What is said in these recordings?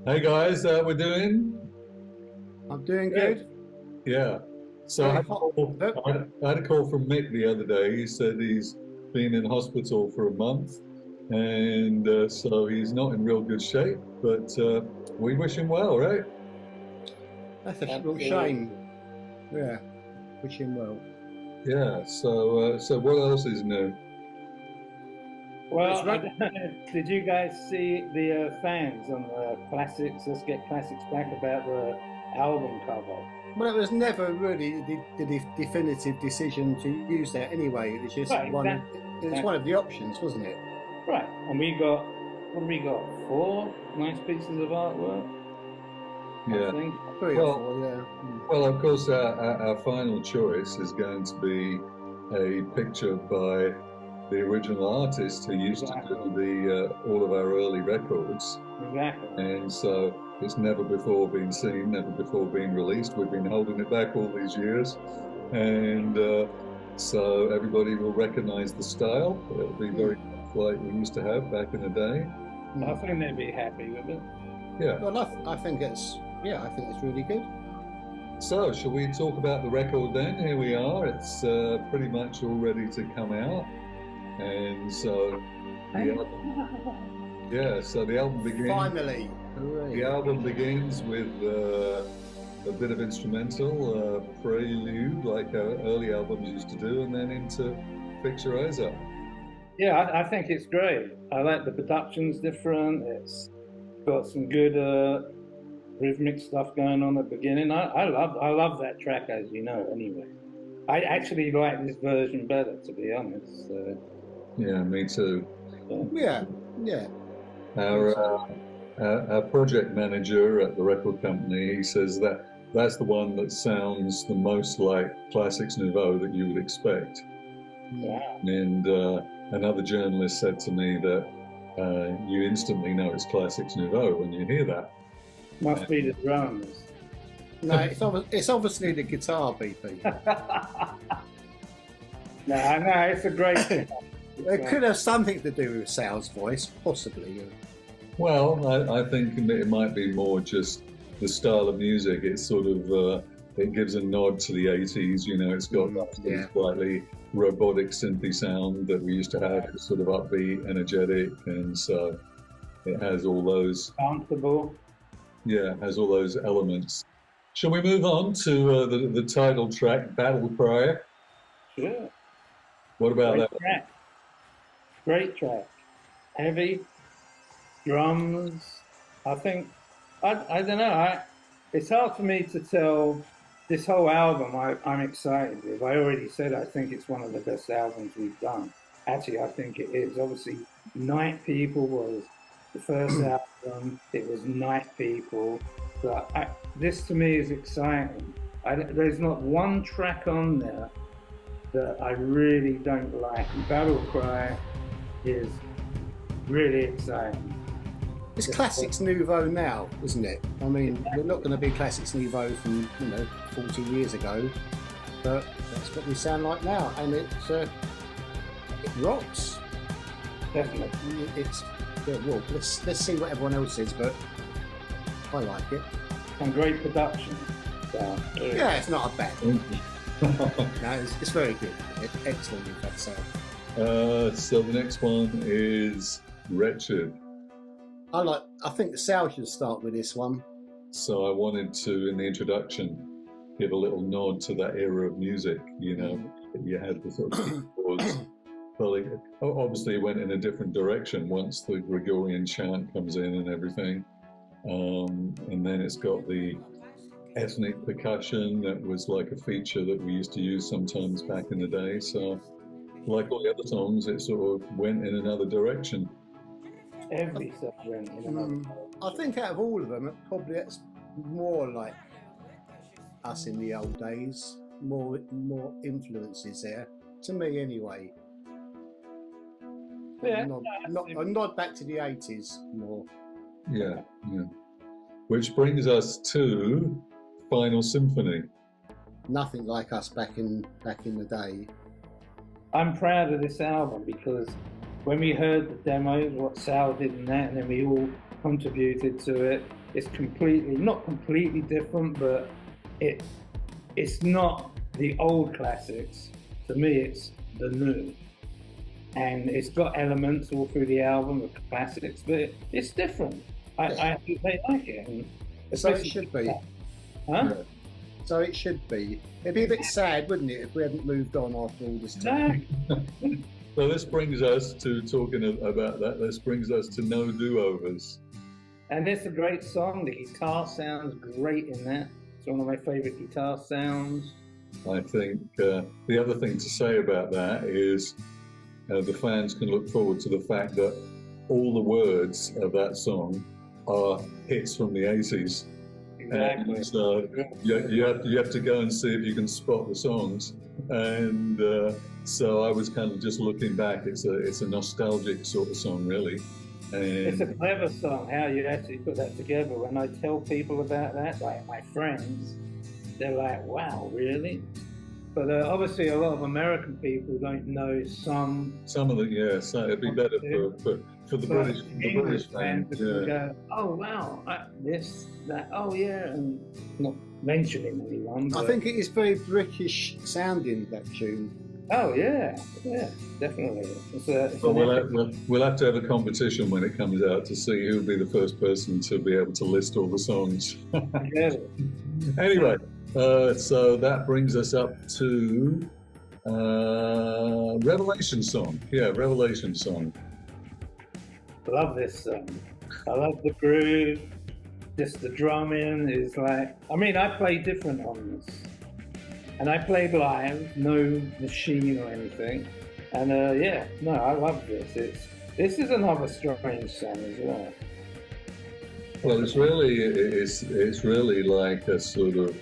Hey guys, we're doing? I'm doing good. Yeah. So I Very had, a hot. call, I had a call from Mick the other day. He said he's been in hospital for a month, and so he's not in real good shape. But we wish him well, right? That's a real Absolutely. shame. Yeah, wish him well. Yeah. So what else is new? Well, Well, I don't know. Did you guys see the fans on the Classics? Let's get Classics back about the album cover. Well, it was never really the definitive decision to use that anyway. It was just Right, one. exactly. It was one of the options, wasn't it? Right, and we got what have we got? Four nice pieces of artwork, Yeah. I think. Three or Well, four, yeah. well, of course, our final choice is going to be a picture by the original artist who used to do Exactly. the all of our early records. Exactly. And so it's never before been seen, never before been released. We've been holding it back all these years, and so everybody will recognize the style. It'll be very much like we used to have back in the day. I think they'd be happy with it. Yeah. Well, I think it's really good. So shall we talk about the record then? Here we are. It's pretty much all ready to come out, and so the album, yeah. So the album begins. Finally, hooray. The album begins with a bit of instrumental, prelude, like our early albums used to do, and then into Fixerosa. Yeah, I think it's great. I like the production's different. It's got some good rhythmic stuff going on at the beginning. I love that track, as you know. Anyway, I actually like this version better, to be honest. Yeah, me too. Yeah, yeah. Our project manager at the record company, he says that that's the one that sounds the most like Classix Nouveaux that you would expect. Wow. And another journalist said to me that you instantly know it's Classix Nouveaux when you hear that. Must be the drums. No, it's obviously the guitar, BP. No, it's a great thing. It could have something to do with Sal's voice, possibly. Well, I think it might be more just the style of music. It's sort of it gives a nod to the 80s. You know, it's got that sort of slightly robotic synthy sound that we used to have. It's sort of upbeat, energetic, and so it has all those Comfortable. Yeah, it has all those elements. Shall we move on to the title track, Battle Cry? Sure. What about Great that? track. Great track. Heavy drums. I think I don't know. It's hard for me to tell. This whole album, I'm excited with. I already said I think it's one of the best albums we've done. Actually, I think it is. Obviously, Night People was the first album. It was Night People. But this to me is exciting. There's not one track on there that I really don't like. Battle Cry is really exciting. It's Classix Nouveaux now, isn't it? I mean, we're not going to be Classix Nouveaux from 40 years ago, but that's what we sound like now, and it rocks. Definitely. Well, let's see what everyone else says, but I like it. And great production. So, yeah, it's not a bad one. No, it's very good. Excellent, in fact. So the next one is Wretched. I think Sal should start with this one. So I wanted to, in the introduction, give a little nod to that era of music. You know, you had the sort of keyboards. Well, obviously it went in a different direction once the Gregorian chant comes in and everything. And then it's got the ethnic percussion that was like a feature that we used to use sometimes back in the day. So like all the other songs, it sort of went in another direction. Every song went in another. I think out of all of them, probably it's more like us in the old days. More influences there, to me anyway. Yeah, a nod back to the 80s more. Yeah. Which brings us to Final Symphony. Nothing like us back in the day. I'm proud of this album because when we heard the demos, what Sal did and that, and then we all contributed to it, it's completely, not completely different, but it's not the old classics. To me, it's the new. And it's got elements all through the album of classics, but it's different. I think they like it. And So it should be. huh? So it should be. It'd be a bit sad, wouldn't it, if we hadn't moved on after all this time? No. So this brings us to talking about that. This brings us to No Do-Overs. And it's a great song. The guitar sounds great in that. It's one of my favorite guitar sounds. I think the other thing to say about that is the fans can look forward to the fact that all the words of that song are hits from the 80s. Exactly. And so you have to go and see if you can spot the songs. And so I was kind of just looking back. It's a nostalgic sort of song, really. And It's a clever song, how you actually put that together. When I tell people about that, like my friends, they're like, wow, really? But obviously a lot of American people don't know some some of the so it'd be better for the British fans fans. who Yeah. go, oh wow, this, that, oh yeah, and not mentioning anyone. I But, think it is very British sounding, that tune. oh yeah, definitely. It's But an epic- we'll have to have a competition when it comes out to see who'll be the first person to be able to list all the songs. yeah. Anyway, so that brings us up to Revelation Song. Yeah, Revelation Song. Love this song. I love the groove. Just the drumming is like, I mean, I play different on this. And I played live, no machine or anything. And I love this. This is another strange song as well. Well, it's really like a sort of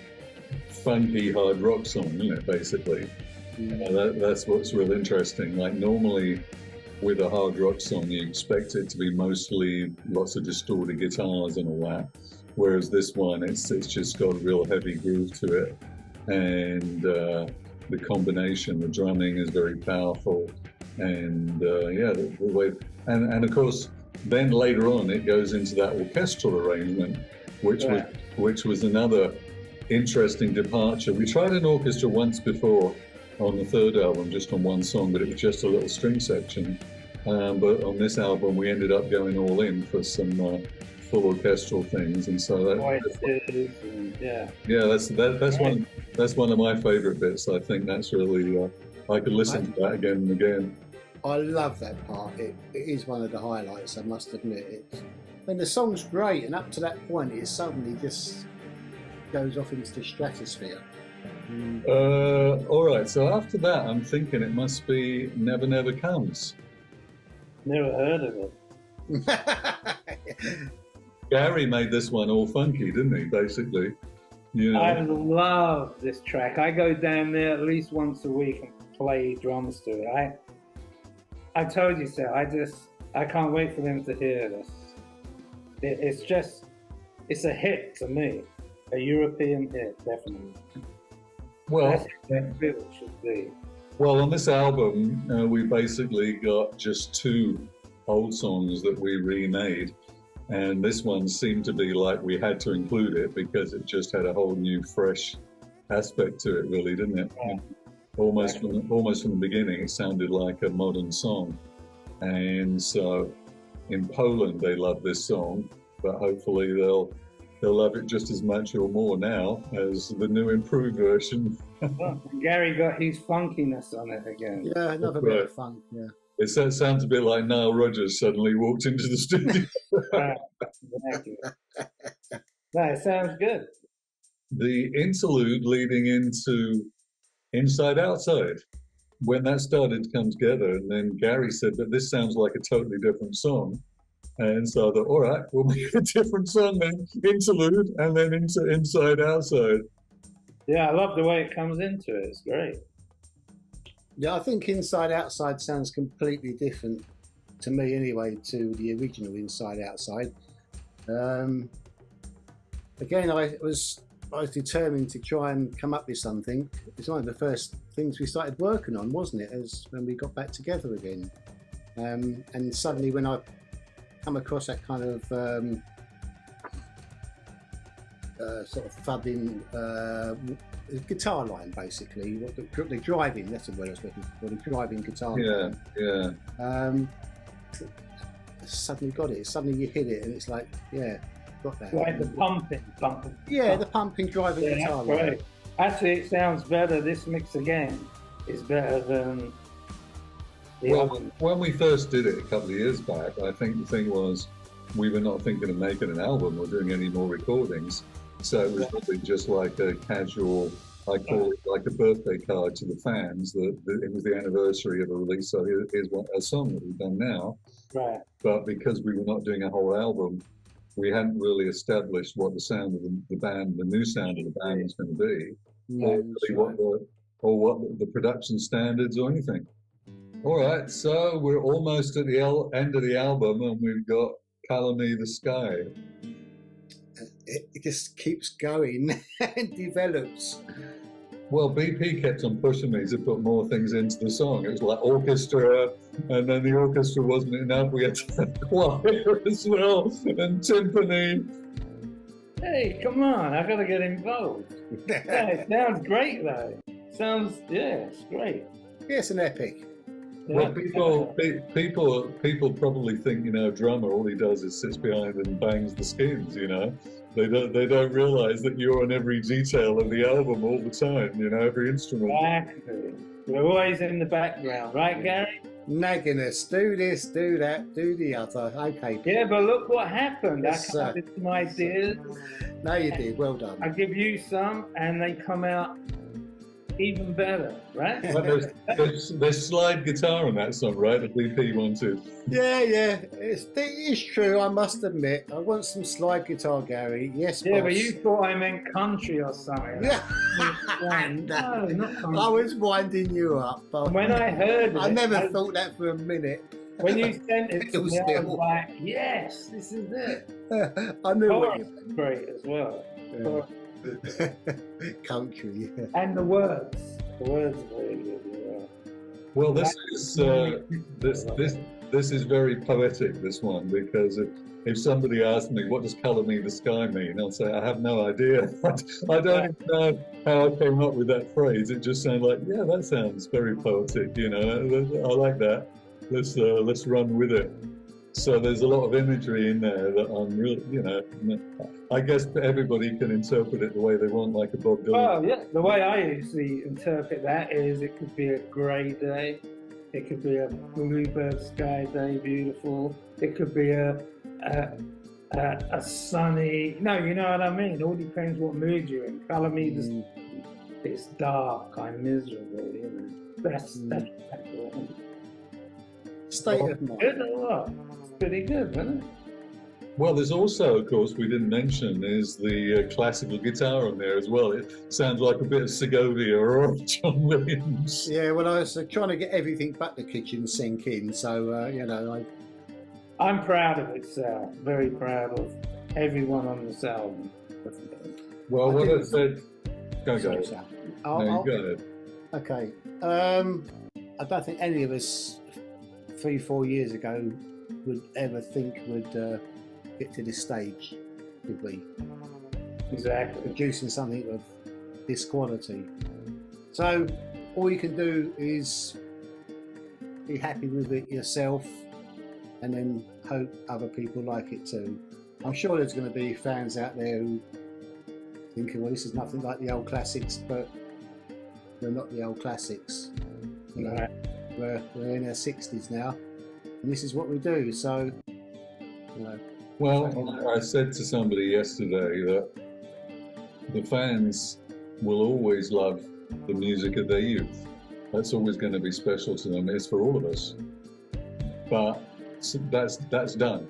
funky hard rock song, isn't it, basically? That's what's real interesting. Like normally with a hard rock song, you expect it to be mostly lots of distorted guitars and all that. Whereas this one, it's just got a real heavy groove to it. And the combination, the drumming is very powerful. And the way, and of course, then later on, it goes into that orchestral arrangement, which was another interesting departure. We tried an orchestra once before on the third album, just on one song, but it was just a little string section. But on this album, we ended up going all in for some full orchestral things, and so that's one of my favorite bits. I think that's really I could listen to that again and again. I love that part. It is one of the highlights, I must admit. The song's great, and up to that point, it suddenly just goes off into the stratosphere. All right, so after that, I'm thinking it must be Never Never Comes. Never heard of it. Gary made this one all funky, didn't he, basically? You know. I love this track. I go down there at least once a week and play drums to it. I told you so. I can't wait for them to hear this. It's a hit to me. A European hit, definitely. Well, That's what it should be. well, on this album, we basically got just 2 old songs that we remade. And this one seemed to be like we had to include it because it just had a whole new, fresh aspect to it, really, didn't it? Yeah. Almost from the beginning, it sounded like a modern song. And so, in Poland, they love this song, but hopefully they'll love it just as much or more now as the new improved version. Well, Gary got his funkiness on it again. Yeah, another bit of fun. Yeah. It sounds a bit like Nile Rodgers suddenly walked into the studio. Exactly. No, it sounds good. The interlude leading into Inside Outside, when that started to come together, and then Gary said that this sounds like a totally different song. And so I thought, all right, we'll make a different song then, interlude, and then into Inside Outside. Yeah, I love the way it comes into it. It's great. Yeah, I think Inside Outside sounds completely different to me anyway to the original Inside Outside. Again, I was determined to try and come up with something. It's one of the first things we started working on, wasn't it, as when we got back together again. And suddenly when I come across that kind of sort of thudding guitar line, basically. The driving, that's the word I was looking for, the driving guitar line. Suddenly got it. Suddenly you hit it and it's like, yeah, got that. Like the pumping. Yeah, the pumping driving guitar line. Great. Actually, it sounds better. This mix again is better than the other. When we first did it a couple of years back, I think the thing was we were not thinking of making an album or doing any more recordings. So it was really just like a casual, I call it like a birthday card to the fans. It was the anniversary of a release, so here's a song that we've done now. Right. But because we were not doing a whole album, we hadn't really established what the sound of the band, the new sound of the band was going to be, or what the production standards or anything. All right, so we're almost at the end of the album, and we've got "Color Me the Sky." It just keeps going and develops. Well, BP kept on pushing me to put more things into the song. It was like orchestra, and then the orchestra wasn't enough. We had to have choir as well, and timpani. Hey, come on, I gotta get involved. Yeah, it sounds great though. It's great. Yeah, it's an epic. Well, people probably think, a drummer, all he does is sits behind and bangs the skins, They don't realise that you're on every detail of the album all the time, every instrument. Exactly. We're always in the background, right, Gary? Nagging us, do this, do that, do the other. Okay. Yeah, but look what happened. Yes, I had some ideas. No, you did. Well done. I give you some, and they come out even better, right? Well, there's slide guitar on that song, right? The BP wanted. Yeah, it's true. I must admit, I want some slide guitar, Gary. Yes, yeah, boss. but you thought I meant country or something. Yeah. No, not country. I was winding you up. But when I heard it, I never thought that for a minute. When you sent it to me, I was still. like, yes, this is it. I knew Chorus what is great as well. you country. Yeah. And the words. The words are very good as well. Well, this is very poetic, this one, because if somebody asked me, what does "Color Me the Sky" mean? I'll say, I have no idea. I don't even know how I came up with that phrase. It just sounded like, yeah, that sounds very poetic, I like that. Let's run with it. So there's a lot of imagery in there that I'm really, I guess everybody can interpret it the way they want, like a Bob Dylan. Well, yeah, the way I usually interpret that is it could be a grey day, it could be a bluebird sky day, beautiful. It could be a sunny. No, you know what I mean. It all depends what mood you're in. Colour me the. It's dark. I'm miserable. That's exactly what I mean. State of mind. Good or what? It's pretty good, isn't it? Well, there's also, of course, we didn't mention, is the classical guitar on there as well. It sounds like a bit of Segovia or John Williams. Yeah, well, I was trying to get everything but the kitchen sink in, so, I'm proud of it, Sal. Very proud of everyone on this album. Well, what I said... Go. Sorry, Sal. No, go ahead. Okay. I don't think any of us 3-4 years ago would ever think would get to this stage, did we? Exactly. Producing something of this quality. So all you can do is be happy with it yourself and then hope other people like it too. I'm sure there's going to be fans out there who thinking, well, this is nothing like the old classics, but we're not the old classics. Right. We're in our 60s now, and this is what we do. So, Well, I said to somebody yesterday that the fans will always love the music of their youth. That's always going to be special to them. It's for all of us. But that's done.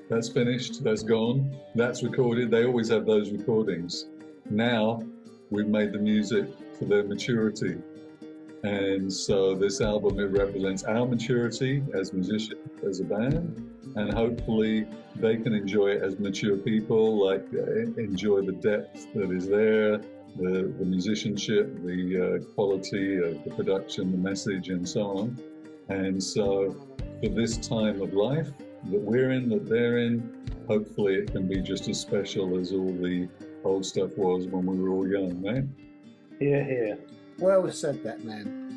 That's finished. That's gone. That's recorded. They always have those recordings. Now we've made the music for their maturity. And so this album, it represents our maturity as musicians, as a band, and hopefully they can enjoy it as mature people, like enjoy the depth that is there, the musicianship, the quality of the production, the message, and so on. And so for this time of life that we're in, that they're in, hopefully it can be just as special as all the old stuff was when we were all young, right? Here, here. Well said, that man.